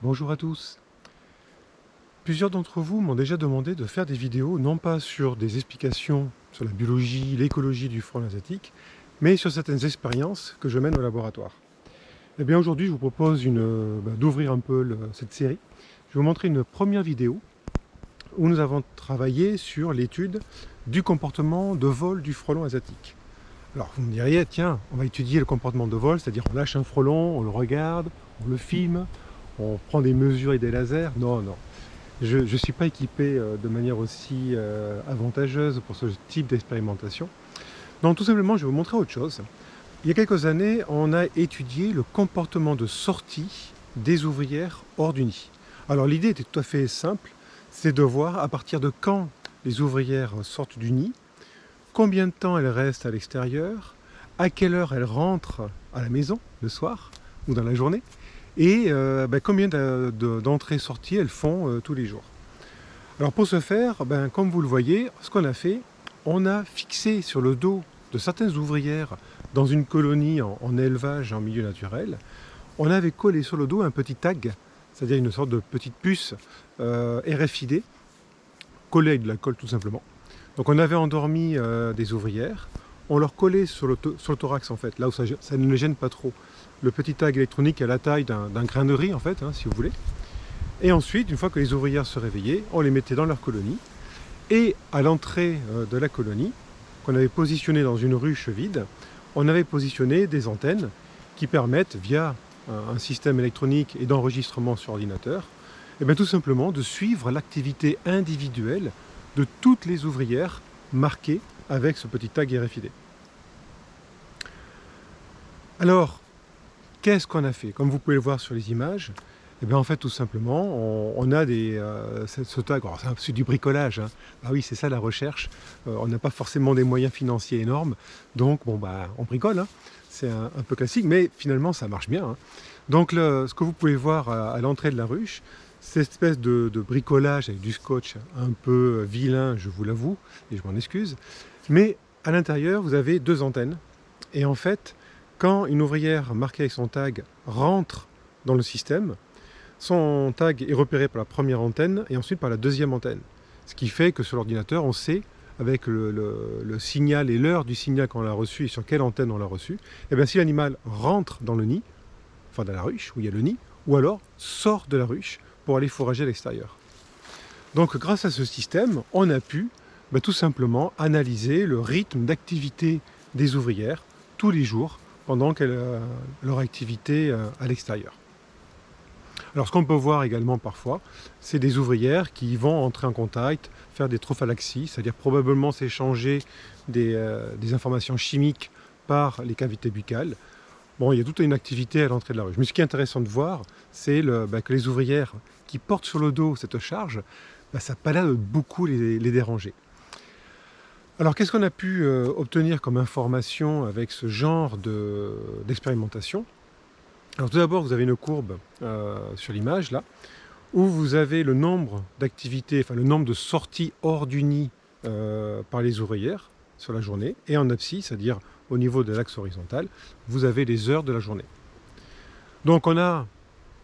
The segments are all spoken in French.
Bonjour à tous. Plusieurs d'entre vous m'ont déjà demandé de faire des vidéos, non pas sur des explications sur la biologie, l'écologie du frelon asiatique, mais sur certaines expériences que je mène au laboratoire. Et bien aujourd'hui, je vous propose d'ouvrir un peu cette série. Je vais vous montrer une première vidéo où nous avons travaillé sur l'étude du comportement de vol du frelon asiatique. Alors vous me diriez, tiens, on va étudier le comportement de vol, c'est-à-dire on lâche un frelon, on le regarde, on le filme, on prend des mesures et des lasers. Non, non. Je ne suis pas équipé de manière aussi avantageuse pour ce type d'expérimentation. Non, tout simplement, je vais vous montrer autre chose. Il y a quelques années, on a étudié le comportement de sortie des ouvrières hors du nid. Alors l'idée était tout à fait simple, c'est de voir à partir de quand les ouvrières sortent du nid, combien de temps elles restent à l'extérieur, à quelle heure elles rentrent à la maison, le soir ou dans la journée, et combien d'entrées-sorties elles font tous les jours. Alors pour ce faire, comme vous le voyez, ce qu'on a fait, on a fixé sur le dos de certaines ouvrières dans une colonie en élevage en milieu naturel, on avait collé sur le dos un petit tag, c'est-à-dire une sorte de petite puce RFID, collée avec de la colle tout simplement. Donc on avait endormi des ouvrières, on leur collait sur le thorax en fait, là où ça ne les gêne pas trop. Le petit tag électronique à la taille d'un grain de riz en fait, si vous voulez. Et ensuite, une fois que les ouvrières se réveillaient, on les mettait dans leur colonie. Et à l'entrée de la colonie, qu'on avait positionné dans une ruche vide, on avait positionné des antennes qui permettent, via un système électronique et d'enregistrement sur ordinateur, tout simplement de suivre l'activité individuelle de toutes les ouvrières marquées avec ce petit tag RFID. Alors, qu'est-ce qu'on a fait? Comme vous pouvez le voir sur les images, en fait tout simplement on a ce tag, c'est du bricolage, Ah oui, c'est ça la recherche, on n'a pas forcément des moyens financiers énormes, donc on bricole, c'est un peu classique, mais finalement ça marche bien. Donc ce que vous pouvez voir à l'entrée de la ruche, cette espèce de bricolage avec du scotch un peu vilain, je vous l'avoue, et je m'en excuse, mais à l'intérieur vous avez deux antennes, et en fait quand une ouvrière marquée avec son tag rentre dans le système, son tag est repéré par la première antenne et ensuite par la deuxième antenne. Ce qui fait que sur l'ordinateur, on sait, avec le signal et l'heure du signal qu'on a reçu et sur quelle antenne on l'a reçu, si l'animal rentre dans le nid, enfin dans la ruche où il y a le nid, ou alors sort de la ruche pour aller fourrager à l'extérieur. Donc grâce à ce système, on a pu tout simplement analyser le rythme d'activité des ouvrières tous les jours pendant leur activité à l'extérieur. Alors ce qu'on peut voir également parfois, c'est des ouvrières qui vont entrer en contact, faire des trophalaxies, c'est-à-dire probablement s'échanger des informations chimiques par les cavités buccales. Bon, il y a toute une activité à l'entrée de la ruche. Mais ce qui est intéressant de voir, c'est que les ouvrières qui portent sur le dos cette charge, ça n'a pas l'air de beaucoup les déranger. Alors qu'est-ce qu'on a pu obtenir comme information avec ce genre d'expérimentation? Alors tout d'abord, vous avez une courbe sur l'image là, où vous avez le nombre d'activités, enfin le nombre de sorties hors du nid par les ouvrières sur la journée, et en abscisse, c'est-à-dire au niveau de l'axe horizontal, vous avez les heures de la journée. Donc on a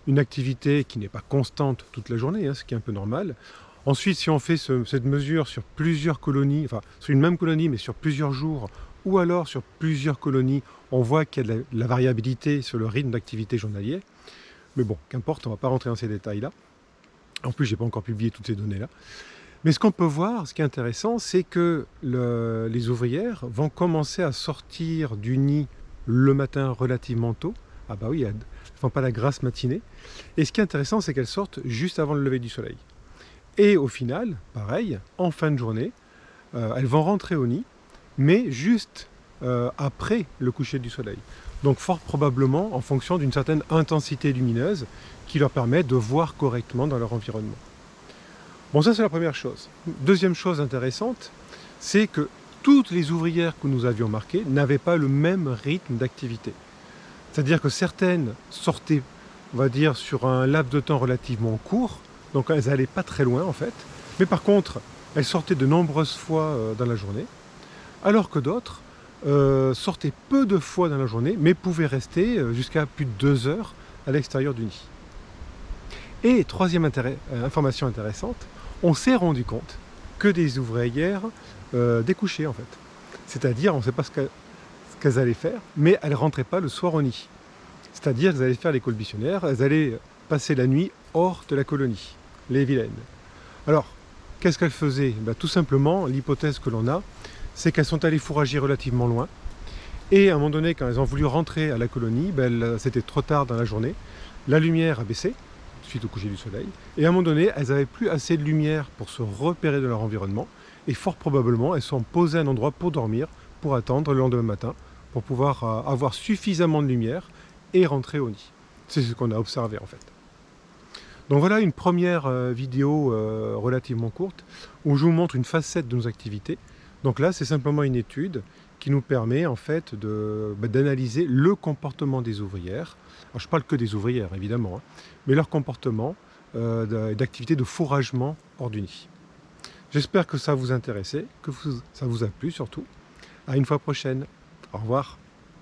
une activité qui n'est pas constante toute la journée, ce qui est un peu normal. Ensuite, si on fait cette mesure sur plusieurs colonies, enfin sur une même colonie mais sur plusieurs jours, ou alors sur plusieurs colonies, on voit qu'il y a de la variabilité sur le rythme d'activité journalier. Mais bon, qu'importe, on ne va pas rentrer dans ces détails-là. En plus, je n'ai pas encore publié toutes ces données-là. Mais ce qu'on peut voir, ce qui est intéressant, c'est que les ouvrières vont commencer à sortir du nid le matin relativement tôt. Ah bah oui, elles ne font pas la grasse matinée. Et ce qui est intéressant, c'est qu'elles sortent juste avant le lever du soleil. Et au final, pareil, en fin de journée, elles vont rentrer au nid, mais juste après le coucher du soleil. Donc fort probablement en fonction d'une certaine intensité lumineuse qui leur permet de voir correctement dans leur environnement. Bon, ça c'est la première chose. Deuxième chose intéressante, c'est que toutes les ouvrières que nous avions marquées n'avaient pas le même rythme d'activité. C'est-à-dire que certaines sortaient, on va dire, sur un laps de temps relativement court, donc elles n'allaient pas très loin en fait, mais par contre, elles sortaient de nombreuses fois dans la journée, alors que d'autres sortaient peu de fois dans la journée, mais pouvaient rester jusqu'à plus de 2 heures à l'extérieur du nid. Et troisième information intéressante, on s'est rendu compte que des ouvrières découchaient en fait. C'est-à-dire, on ne sait pas ce qu'elles allaient faire, mais elles ne rentraient pas le soir au nid. C'est-à-dire qu'elles allaient faire l'école buissonnière, elles allaient passer la nuit hors de la colonie, les vilaines. Alors, qu'est-ce qu'elles faisaient? Tout simplement, l'hypothèse que l'on a, c'est qu'elles sont allées fourrager relativement loin, et à un moment donné, quand elles ont voulu rentrer à la colonie, c'était trop tard dans la journée, la lumière a baissé, suite au coucher du soleil, et à un moment donné, elles n'avaient plus assez de lumière pour se repérer de leur environnement, et fort probablement, elles sont posées à un endroit pour dormir, pour attendre le lendemain matin, pour pouvoir avoir suffisamment de lumière et rentrer au nid. C'est ce qu'on a observé en fait. Donc voilà une première vidéo relativement courte, où je vous montre une facette de nos activités. Donc là, c'est simplement une étude qui nous permet en fait d'analyser le comportement des ouvrières. Alors je ne parle que des ouvrières évidemment, hein, mais leur comportement d'activité de fourragement hors du nid. J'espère que ça vous intéressait, que ça vous a plu surtout. À une fois prochaine. Au revoir.